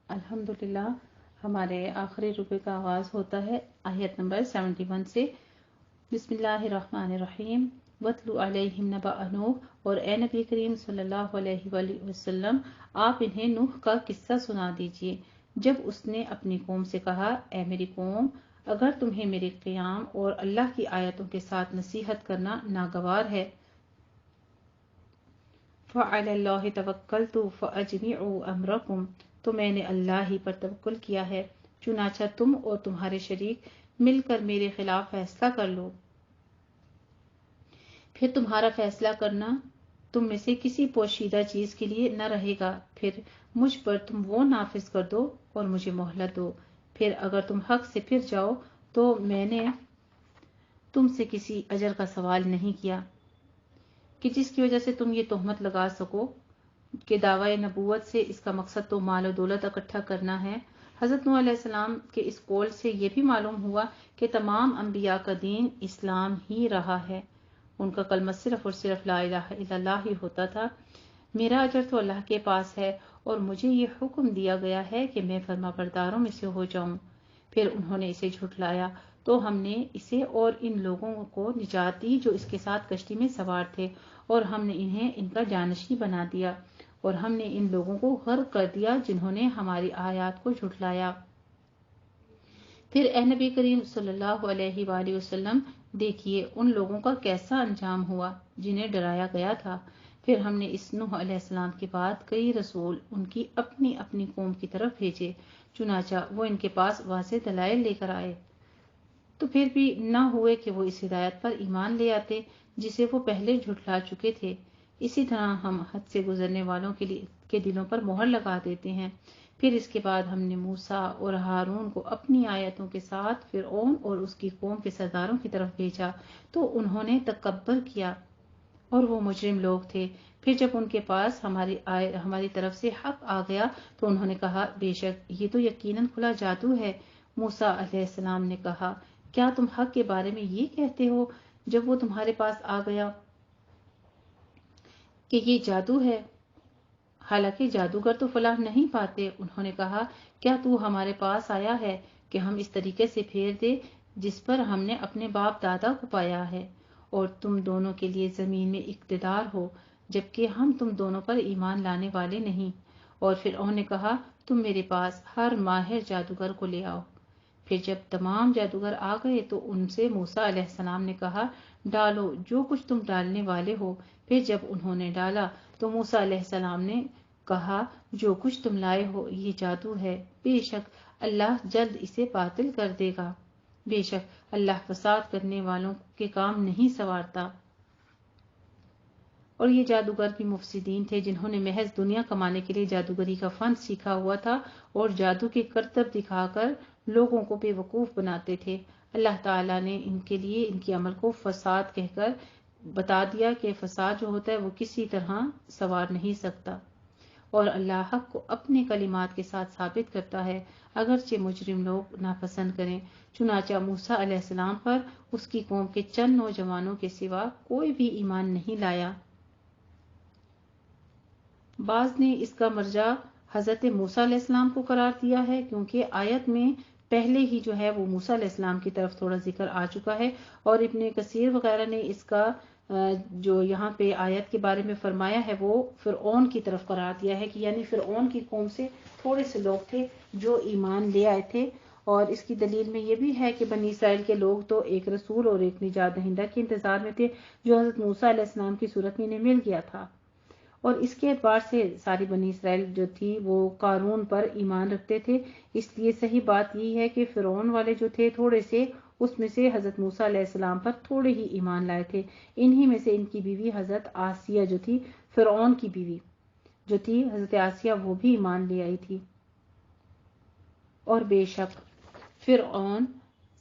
الحمدللہ ہمارے آخری رکوع کا آغاز ہوتا ہے آیت نمبر 71 سے۔ بسم اللہ الرحمن الرحیم۔ وَاتْلُ عَلَيْهِمْ نَبَأَ نوح، اور اے نبی کریم صلی اللہ علیہ وآلہ وسلم آپ انہیں نوح کا قصہ سنا دیجئے جب اس نے اپنی قوم سے کہا، اے میری قوم، اگر تمہیں میرے قیام اور اللہ کی آیتوں کے ساتھ نصیحت کرنا ناگوار ہے، فَعَلَى اللَّهِ تَوَكَّلْتُ فَأَجْمِعُوا أَمْرَكُمْ، تو میں نے اللہ ہی پر توکل کیا ہے، چنانچہ تم اور تمہارے شریک مل کر میرے خلاف فیصلہ کر لو، پھر تمہارا فیصلہ کرنا تم میں سے کسی پوشیدہ چیز کے لیے نہ رہے گا، پھر مجھ پر تم وہ نافذ کر دو اور مجھے مہلت دو، پھر اگر تم حق سے پھر جاؤ تو میں نے تم سے کسی اجر کا سوال نہیں کیا کہ جس کی وجہ سے تم یہ تہمت لگا سکو کہ دعوی نبوت سے اس کا مقصد تو مال و دولت اکٹھا کرنا ہے۔ حضرت نوح علیہ السلام کے اس قول سے یہ بھی معلوم ہوا کہ تمام انبیاء کا دین اسلام ہی رہا ہے، ان کا کلمہ صرف اور صرف لا الہ الا اللہ ہی ہوتا تھا۔ میرا اجر تو اللہ کے پاس ہے اور مجھے یہ حکم دیا گیا ہے کہ میں فرما برداروں میں سے ہو جاؤں۔ پھر انہوں نے اسے جھٹلایا تو ہم نے اسے اور ان لوگوں کو نجات دی جو اس کے ساتھ کشتی میں سوار تھے، اور ہم نے انہیں ان کا جانشین بنا دیا، اور ہم نے ان لوگوں کو غرق کر دیا جنہوں نے ہماری آیات کو جھٹلایا۔ پھر اے نبی کریم صلی اللہ علیہ وآلہ وسلم دیکھیے ان لوگوں کا کیسا انجام ہوا جنہیں ڈرایا گیا تھا۔ پھر ہم نے اس نوح علیہ السلام کے بعد کئی رسول ان کی اپنی اپنی قوم کی طرف بھیجے، چنانچہ وہ ان کے پاس واضح دلائل لے کر آئے، تو پھر بھی نہ ہوئے کہ وہ اس ہدایت پر ایمان لے آتے جسے وہ پہلے جھٹلا چکے تھے۔ اسی طرح ہم حد سے گزرنے والوں کے دلوں پر مہر لگا دیتے ہیں۔ پھر اس کے بعد ہم نے موسیٰ اور ہارون کو اپنی آیتوں کے ساتھ فرعون اور اس کی قوم کے سرداروں کی طرف بھیجا تو انہوں نے تکبر کیا اور وہ مجرم لوگ تھے۔ پھر جب ان کے پاس ہماری طرف سے حق آ گیا تو انہوں نے کہا، بے شک یہ تو یقیناً کھلا جادو ہے۔ موسیٰ علیہ السلام نے کہا، کیا تم حق کے بارے میں یہ کہتے ہو جب وہ تمہارے پاس آ گیا کہ یہ جادو ہے، حالانکہ جادوگر تو فلاح نہیں پاتے؟ انہوں نے کہا، کیا تو ہمارے پاس آیا ہے کہ ہم اس طریقے سے پھیر دے جس پر ہم نے اپنے باپ دادا کو پایا ہے، اور تم دونوں کے لیے زمین میں اقتدار ہو جبکہ ہم تم دونوں پر ایمان لانے والے نہیں؟ اور فرعون نے کہا، تم میرے پاس ہر ماہر جادوگر کو لے آؤ۔ پھر جب تمام جادوگر آ گئے تو ان سے موسیٰ علیہ السلام نے کہا، ڈالو جو کچھ تم ڈالنے والے ہو۔ پھر جب انہوں نے ڈالا تو موسیٰ علیہ السلام نے کہا، جو کچھ تم لائے ہو یہ جادو ہے، بے شک اللہ جلد اسے باطل کر دے گا، بے شک اللہ فساد کرنے والوں کے کام نہیں سنوارتا۔ اور یہ جادوگر بھی مفسدین تھے جنہوں نے محض دنیا کمانے کے لیے جادوگری کا فن سیکھا ہوا تھا اور جادو کے کرتب دکھا کر لوگوں کو بے وقوف بناتے تھے۔ اللہ تعالیٰ نے ان کے لیے ان کے عمل کو فساد کہہ کر بتا دیا کہ فساد جو ہوتا ہے وہ کسی طرح سنوار نہیں سکتا، اور اللہ حق کو اپنے کلمات کے ساتھ ثابت کرتا ہے اگرچہ مجرم لوگ ناپسند کریں۔ چنانچہ موسیٰ علیہ السلام پر اس کی قوم کے چند نوجوانوں کے سوا کوئی بھی ایمان نہیں لایا۔ بعض نے اس کا مرجع حضرت موسیٰ علیہ السلام کو قرار دیا ہے کیونکہ آیت میں پہلے ہی جو ہے وہ موسیٰ علیہ السلام کی طرف تھوڑا ذکر آ چکا ہے، اور ابن کثیر وغیرہ نے اس کا جو یہاں پہ آیت کے بارے میں فرمایا ہے وہ فرعون کی طرف قرار دیا ہے کہ یعنی فرعون کی قوم سے تھوڑے سے لوگ تھے جو ایمان لے آئے تھے۔ اور اس کی دلیل میں یہ بھی ہے کہ بنی اسرائیل کے لوگ تو ایک رسول اور ایک نجات دہندہ کے انتظار میں تھے جو حضرت موسیٰ علیہ السلام کی صورت میں انہیں مل گیا تھا، اور اس کے اعتبار سے ساری بنی اسرائیل جو تھی وہ قارون پر ایمان رکھتے تھے۔ اس لیے صحیح بات یہ ہے کہ فرعون والے جو تھے تھوڑے سے، اس میں سے حضرت موسیٰ علیہ السلام پر تھوڑے ہی ایمان لائے تھے۔ انہی میں سے ان کی بیوی حضرت آسیہ جو تھی، فرعون کی بیوی جو تھی حضرت آسیہ، وہ بھی ایمان لے آئی تھی۔ اور بے شک فرعون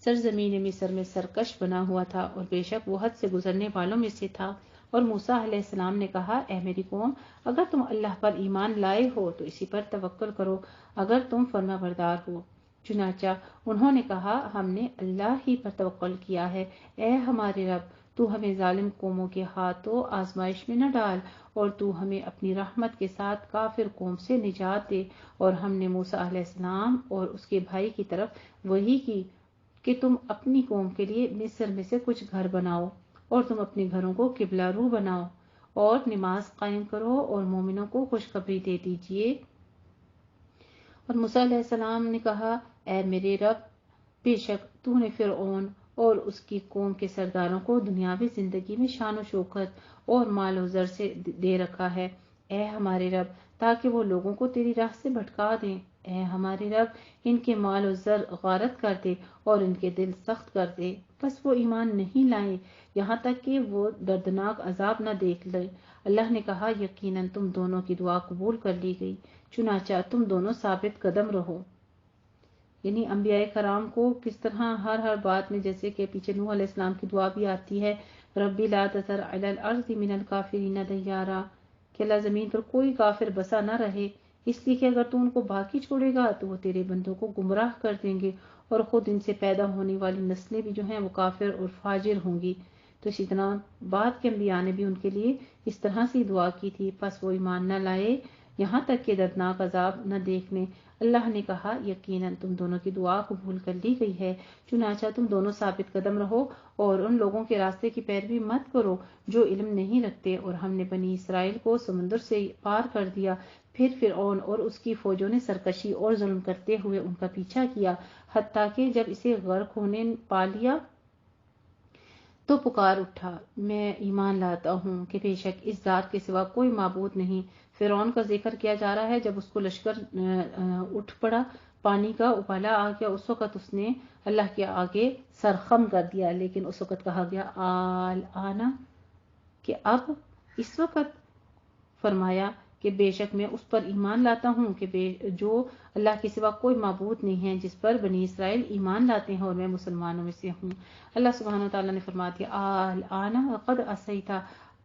سرزمین مصر میں سرکش بنا ہوا تھا، اور بے شک وہ حد سے گزرنے والوں میں سے تھا۔ اور موسیٰ علیہ السلام نے کہا، اے میری قوم، اگر تم اللہ پر ایمان لائے ہو تو اسی پر توکل کرو اگر تم فرما بردار ہو۔ چنانچہ انہوں نے کہا، ہم نے اللہ ہی پر توکل کیا ہے، اے ہمارے رب تو ہمیں ظالم قوموں کے ہاتھوں آزمائش میں نہ ڈال، اور تو ہمیں اپنی رحمت کے ساتھ کافر قوم سے نجات دے۔ اور ہم نے موسیٰ علیہ السلام اور اس کے بھائی کی طرف وحی کی کہ تم اپنی قوم کے لیے مصر میں سے کچھ گھر بناؤ، اور تم اپنے گھروں کو قبلہ رو بناؤ، اور نماز قائم کرو، اور مومنوں کو خوشخبری دے دیجیے۔ اور موسیٰ علیہ السلام نے کہا، اے میرے رب، بے شک تو نے فرعون اور اس کی قوم کے سرداروں کو دنیاوی زندگی میں شان و شوکت اور مال و زر سے دے رکھا ہے، اے ہمارے رب، تاکہ وہ لوگوں کو تیری راہ سے بھٹکا دیں۔ اے ہمارے رب، ان کے مال و زر غارت کر دے اور ان کے دل سخت کر دے، بس وہ ایمان نہیں لائیں یہاں تک کہ وہ دردناک عذاب نہ دیکھ لیں۔ اللہ نے کہا، یقیناً تم دونوں کی دعا قبول کر لی گئی، چنانچہ تم دونوں ثابت قدم رہو۔ یعنی انبیاء کرام کو کس طرح ہر بات میں، جیسے کہ پیچھے نوح علیہ السلام کی دعا بھی آتی ہے، ربی لا تذر علی الارض من الکافرین دیارا، کہ اللہ زمین پر کوئی کافر بسا نہ رہے، اس لیے کہ اگر تو ان کو باقی چھوڑے گا تو وہ تیرے بندوں کو گمراہ کر دیں گے، اور خود ان سے پیدا ہونے والی نسلیں بھی جو ہیں وہ کافر اور فاجر ہوں گی۔ تو اسی طرح بعد کے انبیاء نے بھی ان کے لیے اس طرح سے دعا کی تھی، پس وہ ایمان نہ لائے یہاں تک کہ دردناک عذاب نہ دیکھنے۔ اللہ نے کہا، یقیناً تم دونوں کی دعا قبول کر لی گئی ہے، چنانچہ تم دونوں ثابت قدم رہو اور ان لوگوں کے راستے کی پیروی مت کرو جو علم نہیں رکھتے۔ اور ہم نے بنی اسرائیل کو سمندر سے پار کر دیا، پھر فرعون اور اس کی فوجوں نے سرکشی اور ظلم کرتے ہوئے ان کا پیچھا کیا، حتیٰ کہ جب اسے غرق ہونے پا لیا تو پکار اٹھا، میں ایمان لاتا ہوں کہ بے شک اس ذات کے سوا کوئی معبود نہیں۔ فرعون کا ذکر کیا جا رہا ہے جب اس کو لشکر اٹھ پڑا، پانی کا ابالا آ گیا، اس وقت اس نے اللہ کے آگے سرخم کر دیا، لیکن اس وقت کہا گیا آنا، کہ اب اس وقت فرمایا کہ بے شک میں اس پر ایمان لاتا ہوں کہ جو اللہ کے سوا کوئی معبود نہیں ہے، جس پر بنی اسرائیل ایمان لاتے ہیں، اور میں مسلمانوں میں سے ہوں۔ اللہ سبحانہ وتعالیٰ نے فرما دیا، الآن وقد عصیت،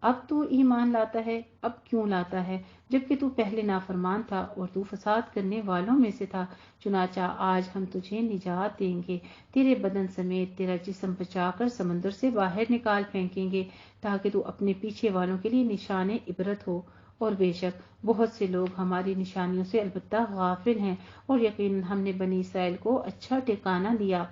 اب تو ایمان لاتا ہے، اب کیوں لاتا ہے جبکہ تو پہلے نافرمان تھا اور تو فساد کرنے والوں میں سے تھا۔ چنانچہ آج ہم تجھے نجات دیں گے، تیرے بدن سمیت تیرا جسم بچا کر سمندر سے باہر نکال پھینکیں گے، تاکہ تو اپنے پیچھے والوں کے لیے نشان عبرت ہو۔ اور بے شک بہت سے لوگ ہماری نشانیوں سے البتہ غافل ہیں، اور یقیناً ہم نے بنی اسرائیل کو اچھا ٹھکانہ دیا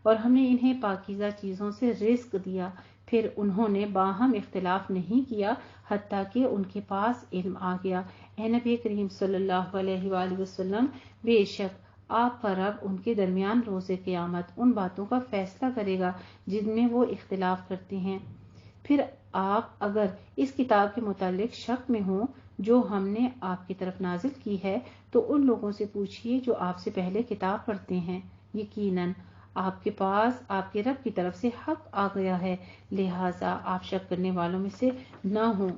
اور ہم نے انہیں پاکیزہ چیزوں سے رزق دیا، پھر انہوں نے باہم اختلاف نہیں کیا حتیٰ کہ ان کے پاس علم آ گیا۔ اے نبی کریم صلی اللہ علیہ وآلہ وسلم، بے شک آپ کا رب ان کے درمیان روز قیامت ان باتوں کا فیصلہ کرے گا جن میں وہ اختلاف کرتے ہیں۔ پھر آپ اگر اس کتاب کے متعلق شک میں ہوں جو ہم نے آپ کی طرف نازل کی ہے تو ان لوگوں سے پوچھیے جو آپ سے پہلے کتاب پڑھتے ہیں، یقیناً آپ کے پاس آپ کے رب کی طرف سے حق آ گیا ہے، لہٰذا آپ شک کرنے والوں میں سے نہ ہوں۔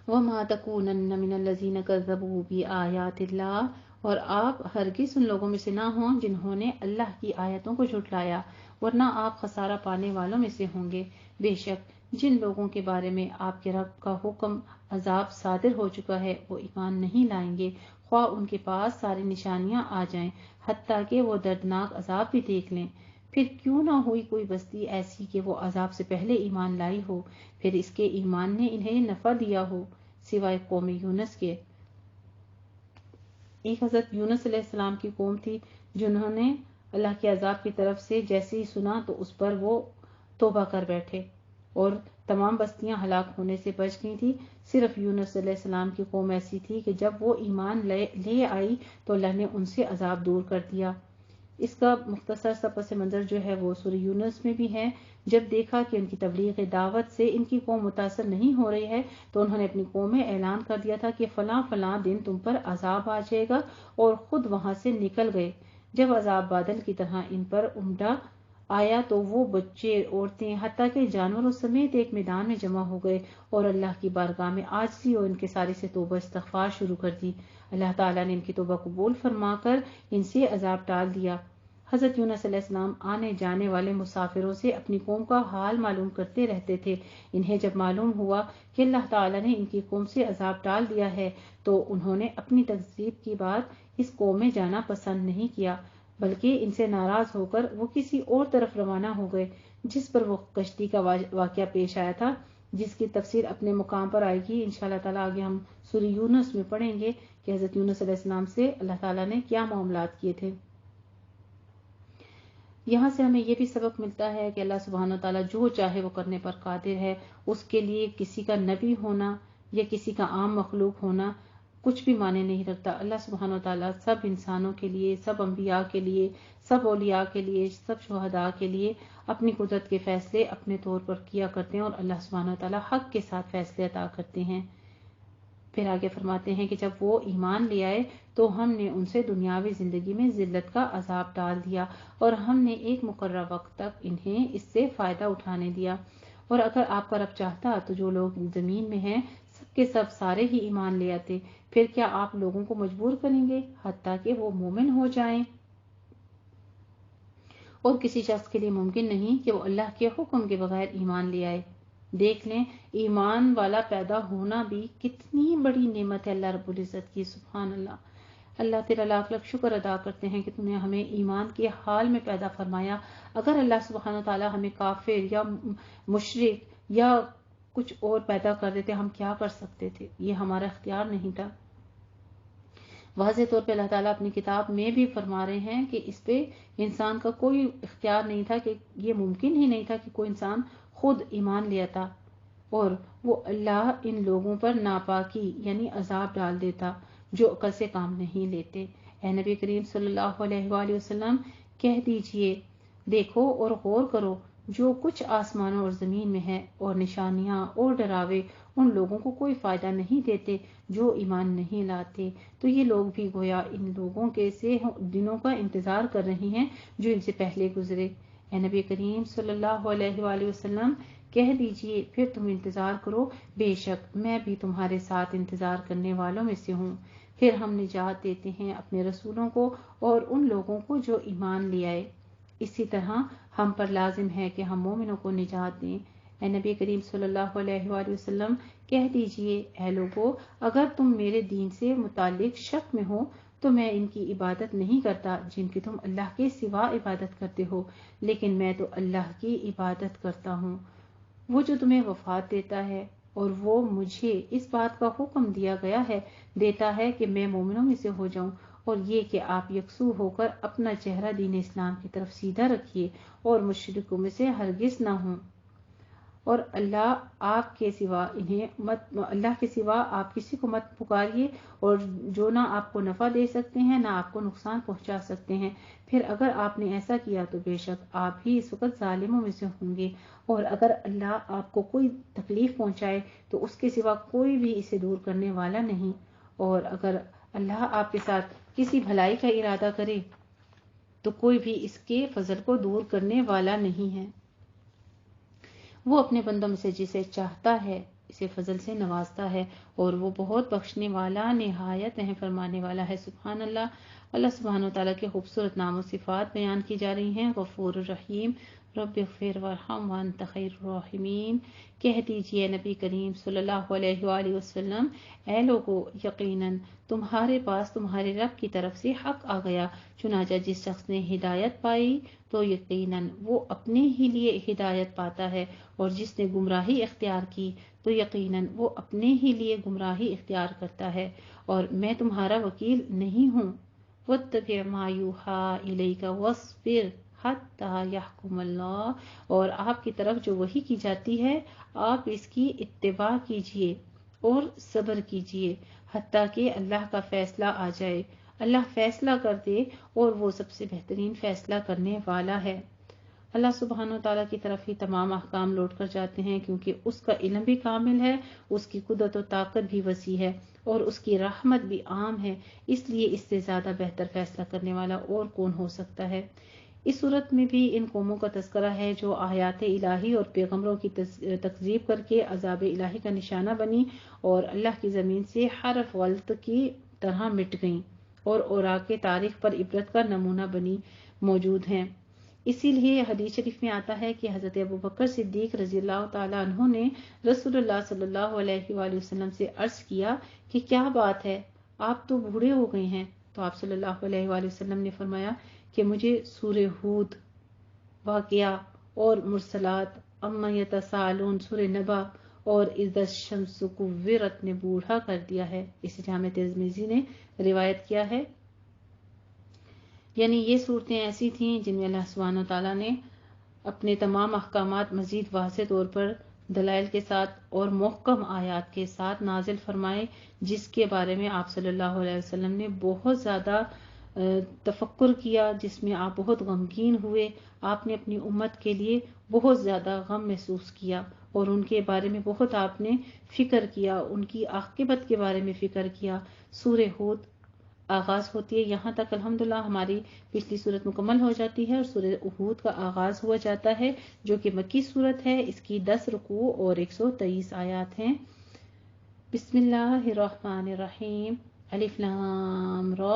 وَمَا تَكُونَنَّ مِنَ الَّذِينَ كَذَّبُوا بِآيَاتِ اللَّهِ، اور آپ ہرگز ان لوگوں میں سے نہ ہوں جنہوں نے اللہ کی آیتوں کو جھٹلایا، ورنہ آپ خسارہ پانے والوں میں سے ہوں گے۔ بے شک جن لوگوں کے بارے میں آپ کے رب کا حکم عذاب صادر ہو چکا ہے وہ ایمان نہیں لائیں گے، خواہ ان کے پاس ساری نشانیاں آ جائیں، حتیٰ کہ وہ دردناک عذاب بھی دیکھ لیں۔ پھر کیوں نہ ہوئی کوئی بستی ایسی کہ وہ عذاب سے پہلے ایمان لائی ہو، پھر اس کے ایمان نے انہیں نفع دیا ہو، سوائے قوم یونس کے۔ ایک حضرت یونس علیہ السلام کی قوم تھی جنہوں نے اللہ کے عذاب کی طرف سے جیسے ہی سنا تو اس پر وہ توبہ کر بیٹھے، اور تمام بستیاں ہلاک ہونے سے بچ گئی تھی۔ صرف یونس علیہ السلام کی قوم ایسی تھی کہ جب وہ ایمان لے آئی تو اللہ نے ان سے عذاب دور کر دیا۔ اس کا مختصر سا پس منظر جو ہے وہ سورہ یونس میں بھی ہے۔ جب دیکھا کہ ان کی تبلیغ دعوت سے ان کی قوم متاثر نہیں ہو رہی ہے تو انہوں نے اپنی قوم میں اعلان کر دیا تھا کہ فلاں فلاں دن تم پر عذاب آ جائے گا، اور خود وہاں سے نکل گئے۔ جب عذاب بادل کی طرح ان پر امڈا آیا تو وہ بچے، عورتیں، حتیٰ کہ جانوروں سمیت ایک میدان میں جمع ہو گئے اور اللہ کی بارگاہ میں عاجزی اور انکساری سے توبہ استغفار شروع کر دی۔ اللہ تعالیٰ نے ان کی توبہ قبول فرما کر ان سے عذاب ٹال دیا۔ حضرت یونس علیہ السلام آنے جانے والے مسافروں سے اپنی قوم کا حال معلوم کرتے رہتے تھے۔ انہیں جب معلوم ہوا کہ اللہ تعالیٰ نے ان کی قوم سے عذاب ٹال دیا ہے تو انہوں نے اپنی تکذیب کی بعد اس قوم میں جانا پسند نہیں کیا، بلکہ ان سے ناراض ہو کر وہ کسی اور طرف روانہ ہو گئے۔ جس پر وہ کشتی کا واقعہ پیش آیا تھا، جس کی تفسیر اپنے مقام پر آئے گی انشاءاللہ تعالیٰ۔ آگے ہم سورہ یونس میں پڑھیں گے کہ حضرت یونس علیہ السلام سے اللہ تعالیٰ نے کیا معاملات کیے تھے۔ یہاں سے ہمیں یہ بھی سبق ملتا ہے کہ اللہ سبحانہ وتعالیٰ جو چاہے وہ کرنے پر قادر ہے۔ اس کے لیے کسی کا نبی ہونا یا کسی کا عام مخلوق ہونا کچھ بھی معنی نہیں رکھتا۔ اللہ سبحانہ وتعالیٰ سب انسانوں کے لیے، سب انبیاء کے لیے، سب اولیاء کے لیے، سب شہداء کے لیے اپنی قدرت کے فیصلے اپنے طور پر کیا کرتے ہیں، اور اللہ سبحانہ وتعالیٰ حق کے ساتھ فیصلے عطا کرتے ہیں۔ پھر آگے فرماتے ہیں کہ جب وہ ایمان لے آئے تو ہم نے ان سے دنیاوی زندگی میں ذلت کا عذاب ڈال دیا، اور ہم نے ایک مقررہ وقت تک انہیں اس سے فائدہ اٹھانے دیا۔ اور اگر آپ کا رب چاہتا تو جو لوگ زمین میں ہیں سب کے سب سارے ہی ایمان لے آتے، پھر کیا آپ لوگوں کو مجبور کریں گے حتیٰ کہ وہ مومن ہو جائیں؟ اور کسی شخص کے لیے ممکن نہیں کہ وہ اللہ کے حکم کے بغیر ایمان لے آئے۔ دیکھ لیں ایمان والا پیدا ہونا بھی کتنی بڑی نعمت ہے اللہ رب العزت کی۔ سبحان اللہ۔ اللہ تیرا لاکھ لاکھ شکر ادا کرتے ہیں کہ تم نے ہمیں ایمان کے حال میں پیدا فرمایا۔ اگر اللہ سبحانہ تعالیٰ ہمیں کافر یا مشرک یا کچھ اور پیدا کر دیتے ہم کیا کر سکتے تھے؟ یہ ہمارا اختیار نہیں تھا۔ واضح طور پہ اللہ تعالیٰ اپنی کتاب میں بھی فرما رہے ہیں کہ اس پہ انسان کا کوئی اختیار نہیں تھا، کہ یہ ممکن ہی نہیں تھا کہ کوئی انسان خود ایمان لے آتا اور وہ اللہ ان لوگوں پر ناپاکی یعنی عذاب ڈال دیتا جو عقل سے کام نہیں لیتے۔ اے نبی کریم صلی اللہ علیہ وآلہ وسلم کہہ دیجئے دیکھو اور غور کرو جو کچھ آسمانوں اور زمین میں ہے، اور نشانیاں اور ڈراوے ان لوگوں کو کوئی فائدہ نہیں دیتے جو ایمان نہیں لاتے۔ تو یہ لوگ بھی گویا ان لوگوں کے سے دنوں کا انتظار کر رہے ہیں جو ان سے پہلے گزرے۔ اے نبی کریم صلی اللہ علیہ وآلہ وسلم کہہ دیجئے پھر تم انتظار کرو، بے شک میں بھی تمہارے ساتھ انتظار کرنے والوں میں سے ہوں۔ پھر ہم نجات دیتے ہیں اپنے رسولوں کو اور ان لوگوں کو جو ایمان لے آئے۔ اسی طرح ہم پر لازم ہے کہ ہم مومنوں کو نجات دیں۔ اے نبی کریم صلی اللہ علیہ وآلہ وسلم کہہ دیجئے اے لوگو اگر تم میرے دین سے متعلق شک میں ہو تو میں ان کی عبادت نہیں کرتا جن کی تم اللہ کے سوا عبادت کرتے ہو، لیکن میں تو اللہ کی عبادت کرتا ہوں، وہ جو تمہیں وفات دیتا ہے، اور وہ مجھے اس بات کا حکم دیا گیا ہے دیتا ہے کہ میں مومنوں میں سے ہو جاؤں، اور یہ کہ آپ یکسو ہو کر اپنا چہرہ دین اسلام کی طرف سیدھا رکھیے اور مشرکوں میں سے ہرگز نہ ہوں، اور اللہ کے سوا آپ کسی کو مت پکاریے، اور جو نہ آپ کو نفع دے سکتے ہیں نہ آپ کو نقصان پہنچا سکتے ہیں۔ پھر اگر آپ نے ایسا کیا تو بے شک آپ ہی اس وقت ظالموں میں سے ہوں گے، اور اگر اللہ آپ کو کوئی تکلیف پہنچائے تو اس کے سوا کوئی بھی اسے دور کرنے والا نہیں، اور اگر اللہ آپ کے ساتھ کسی بھلائی کا ارادہ کرے تو کوئی بھی اس کے فضل کو دور کرنے والا نہیں ہے۔ وہ اپنے بندوں میں سے جسے چاہتا ہے اسے فضل سے نوازتا ہے، اور وہ بہت بخشنے والا نہایت رحم فرمانے والا ہے۔ سبحان اللہ۔ اللہ سبحانہ وتعالیٰ کے خوبصورت نام و صفات بیان کی جا رہی ہیں۔ غفور الرحیم، رب اغفر وارحم وانت خیر الراحمین۔ کہہ دیجئے نبی کریم صلی اللہ علیہ وآلہ وسلم اے لوگو یقیناً تمہارے پاس تمہارے رب کی طرف سے حق آ گیا، چنانچہ جس شخص نے ہدایت پائی تو یقیناً وہ اپنے ہی لیے ہدایت پاتا ہے، اور جس نے گمراہی اختیار کی تو یقیناً وہ اپنے ہی لیے گمراہی اختیار کرتا ہے، اور میں تمہارا وکیل نہیں ہوں۔ واتبع ما یوحی الیک واصبر حتی یحکم اللہ، اور آپ کی طرف جو وحی کی جاتی ہے آپ اس کی اتباع کیجئے اور صبر کیجئے حتیٰ کہ اللہ کا فیصلہ آ جائے۔ اللہ فیصلہ کر دے اور وہ سب سے بہترین فیصلہ کرنے والا ہے۔ اللہ سبحانہ وتعالیٰ کی طرف ہی تمام احکام لوٹ کر جاتے ہیں، کیونکہ اس کا علم بھی کامل ہے، اس کی قدرت و طاقت بھی وسیع ہے، اور اس کی رحمت بھی عام ہے، اس لیے اس سے زیادہ بہتر فیصلہ کرنے والا اور کون ہو سکتا ہے۔ اس صورت میں بھی ان قوموں کا تذکرہ ہے جو آیات الہی اور پیغمبروں کی تکذیب کر کے عذاب الہی کا نشانہ بنی، اور اللہ کی زمین سے حرف غلط کی طرح مٹ گئیں، اور اوراق تاریخ پر عبرت کا نمونہ بنی موجود ہیں۔ اسی لیے حدیث شریف میں آتا ہے کہ حضرت ابوبکر صدیق رضی اللہ تعالیٰ عنہ نے رسول اللہ صلی اللہ علیہ وآلہ وسلم سے عرض کیا کہ کیا بات ہے، آپ تو بوڑھے ہو گئے ہیں؟ تو آپ صلی اللہ علیہ وآلہ وسلم نے فرمایا کہ مجھے سورہ ہود واقعہ اور مرسلات، اما یتساءلون سورہ نبا، اور اذا الشمس کورت نے بوڑھا کر دیا ہے، اسے جامع ترمذی نے روایت کیا ہے۔ یعنی یہ صورتیں ایسی تھیں جن میں اللہ سبحانہ تعالیٰ نے اپنے تمام احکامات مزید واضح طور پر دلائل کے ساتھ اور محکم آیات کے ساتھ نازل فرمائے، جس کے بارے میں آپ صلی اللہ علیہ وسلم نے بہت زیادہ تفکر کیا، جس میں آپ بہت غمگین ہوئے۔ آپ نے اپنی امت کے لیے بہت زیادہ غم محسوس کیا اور ان کے بارے میں بہت آپ نے فکر کیا، ان کی عاقبت کے بارے میں فکر کیا۔ سورہ ہود آغاز ہوتی ہے، یہاں تک الحمدللہ ہماری پچھلی صورت مکمل ہو جاتی ہے اور سورہ ہود کا آغاز ہوا جاتا ہے، جو کہ مکی صورت ہے۔ اس کی 10 رکوع اور 123 آیات ہیں۔ بسم اللہ الرحمن الرحیم، الف لام را،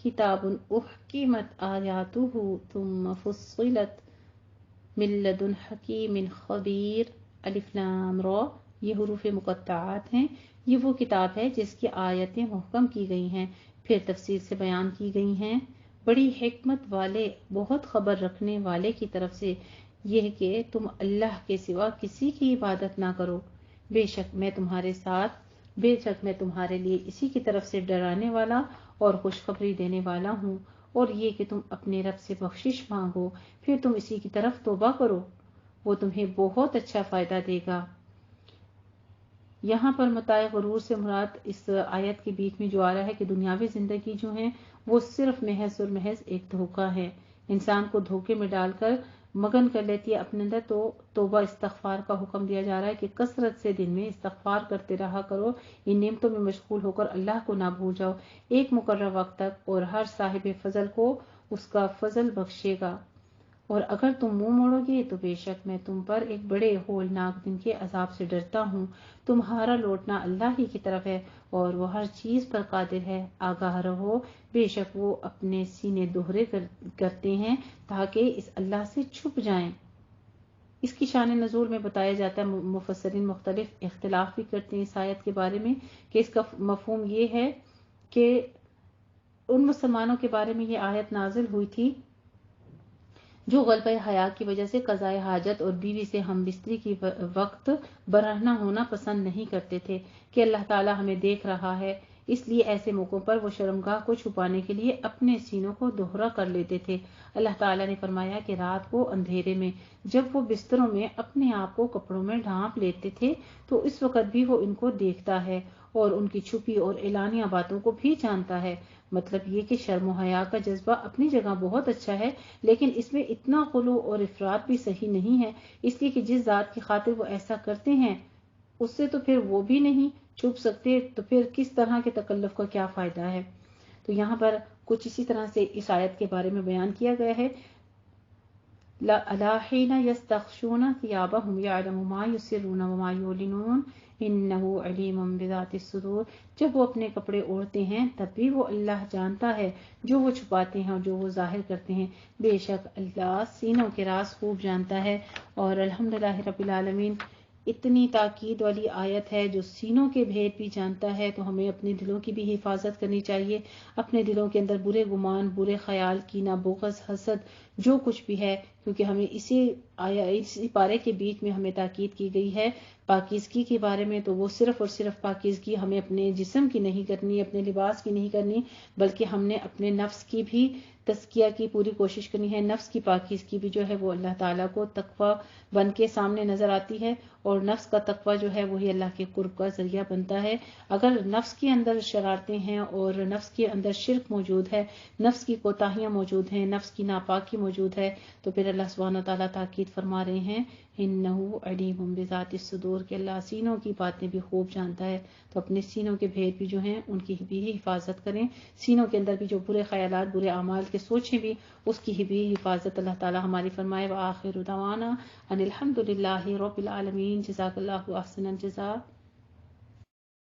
کتاب احکمت آیاتہ ثم فصلت من لدن حکیم خبیر، الف لام را، یہ حروف مقطعات ہیں۔ یہ وہ کتاب ہے جس کی آیتیں محکم کی گئی ہیں، پھر تفصیل سے بیان کی گئی ہیں، بڑی حکمت والے، بہت خبر رکھنے والے کی طرف سے، یہ کہ تم اللہ کے سوا کسی کی عبادت نہ کرو، بے شک میں تمہارے لیے اسی کی طرف سے ڈرانے والا اور خوشخبری دینے والا ہوں، اور یہ کہ تم اپنے رب سے بخشش مانگو، پھر تم اسی کی طرف توبہ کرو، وہ تمہیں بہت اچھا فائدہ دے گا۔ یہاں پر متاع غرور سے مراد اس آیت کے بیچ میں جو آ رہا ہے کہ دنیاوی زندگی جو ہے وہ صرف محض اور محض ایک دھوکہ ہے، انسان کو دھوکے میں ڈال کر مگن کر لیتی ہے اپنے اندر۔ تو توبہ استغفار کا حکم دیا جا رہا ہے کہ کثرت سے دن میں استغفار کرتے رہا کرو، ان نعمتوں میں مشغول ہو کر اللہ کو نہ بھول جاؤ ایک مقررہ وقت تک، اور ہر صاحب فضل کو اس کا فضل بخشے گا، اور اگر تم منہ موڑو گے تو بے شک میں تم پر ایک بڑے ہولناک دن کے عذاب سے ڈرتا ہوں۔ تمہارا لوٹنا اللہ ہی کی طرف ہے اور وہ ہر چیز پر قادر ہے۔ آگاہ رہو، بے شک وہ اپنے سینے دوہرے کرتے ہیں تاکہ اس اللہ سے چھپ جائیں۔ اس کی شان نزول میں بتایا جاتا ہے، مفسرین مختلف اختلاف بھی کرتے ہیں اس آیت کے بارے میں، کہ اس کا مفہوم یہ ہے کہ ان مسلمانوں کے بارے میں یہ آیت نازل ہوئی تھی جو غلبہ حیا کی وجہ سے قضائے حاجت اور بیوی سے ہم بستری کی وقت برہنہ ہونا پسند نہیں کرتے تھے کہ اللہ تعالیٰ ہمیں دیکھ رہا ہے، اس لیے ایسے موقعوں پر وہ شرمگاہ کو چھپانے کے لیے اپنے سینوں کو دوہرا کر لیتے تھے۔ اللہ تعالیٰ نے فرمایا کہ رات کو اندھیرے میں جب وہ بستروں میں اپنے آپ کو کپڑوں میں ڈھانپ لیتے تھے تو اس وقت بھی وہ ان کو دیکھتا ہے اور ان کی چھپی اور اعلانیہ باتوں کو بھی جانتا ہے۔ مطلب یہ کہ شرم و حیا کا جذبہ اپنی جگہ بہت اچھا ہے، لیکن اس میں اتنا غلو اور افراط بھی صحیح نہیں ہے، اس لیے کہ جس ذات کی خاطر وہ ایسا کرتے ہیں اس سے تو پھر وہ بھی نہیں چھپ سکتے، تو پھر کس طرح کے تکلف کا کیا فائدہ ہے۔ تو یہاں پر کچھ اسی طرح سے اس آیت کے بارے میں بیان کیا گیا ہے، الا حین یستغشون ثیابہم یعلم ما یسرون وما یعلنون انہ علیم بذات الصدور، جب وہ اپنے کپڑے اوڑھتے ہیں تب بھی وہ اللہ جانتا ہے جو وہ چھپاتے ہیں اور جو وہ ظاہر کرتے ہیں، بے شک اللہ سینوں کے راز خوب جانتا ہے۔ اور الحمدللہ رب العالمین، اتنی تاکید والی آیت ہے جو سینوں کے بھید بھی جانتا ہے، تو ہمیں اپنے دلوں کی بھی حفاظت کرنی چاہیے، اپنے دلوں کے اندر برے گمان، برے خیال، کینہ، بغض، حسد، جو کچھ بھی ہے، کیونکہ ہمیں اسی پارے کے بیچ میں ہمیں تاکید کی گئی ہے پاکیزگی کے بارے میں، تو وہ صرف اور صرف پاکیزگی ہمیں اپنے جسم کی نہیں کرنی، اپنے لباس کی نہیں کرنی، بلکہ ہم نے اپنے نفس کی بھی تزکیہ کی پوری کوشش کرنی ہے۔ نفس کی پاکیزگی بھی جو ہے وہ اللہ تعالیٰ کو تقوی بن کے سامنے نظر آتی ہے، اور نفس کا تقوی جو ہے وہی اللہ کے قرب کا ذریعہ بنتا ہے۔ اگر نفس کے اندر شرارتیں ہیں اور نفس کے اندر شرک موجود ہے، نفس کی کوتاہیاں موجود ہیں، نفس کی ناپاکی موجود ہے، تو پھر اللہ سبحانہ تعالیٰ تاکید فرما رہے ہیں انہ علیم بذات الصدور، کہ اللہ سینوں کی باتیں بھی خوب جانتا ہے۔ تو اپنے سینوں کے بھید بھی جو ہیں ان کی بھی حفاظت کریں، سینوں کے اندر بھی جو برے خیالات، برے اعمال کے سوچیں بھی، اس کی بھی حفاظت اللہ تعالیٰ ہماری فرمائے۔ وآخر دعوانا ان الحمد للہ رب العالمین۔ جزاک اللہ احسن الجزاء۔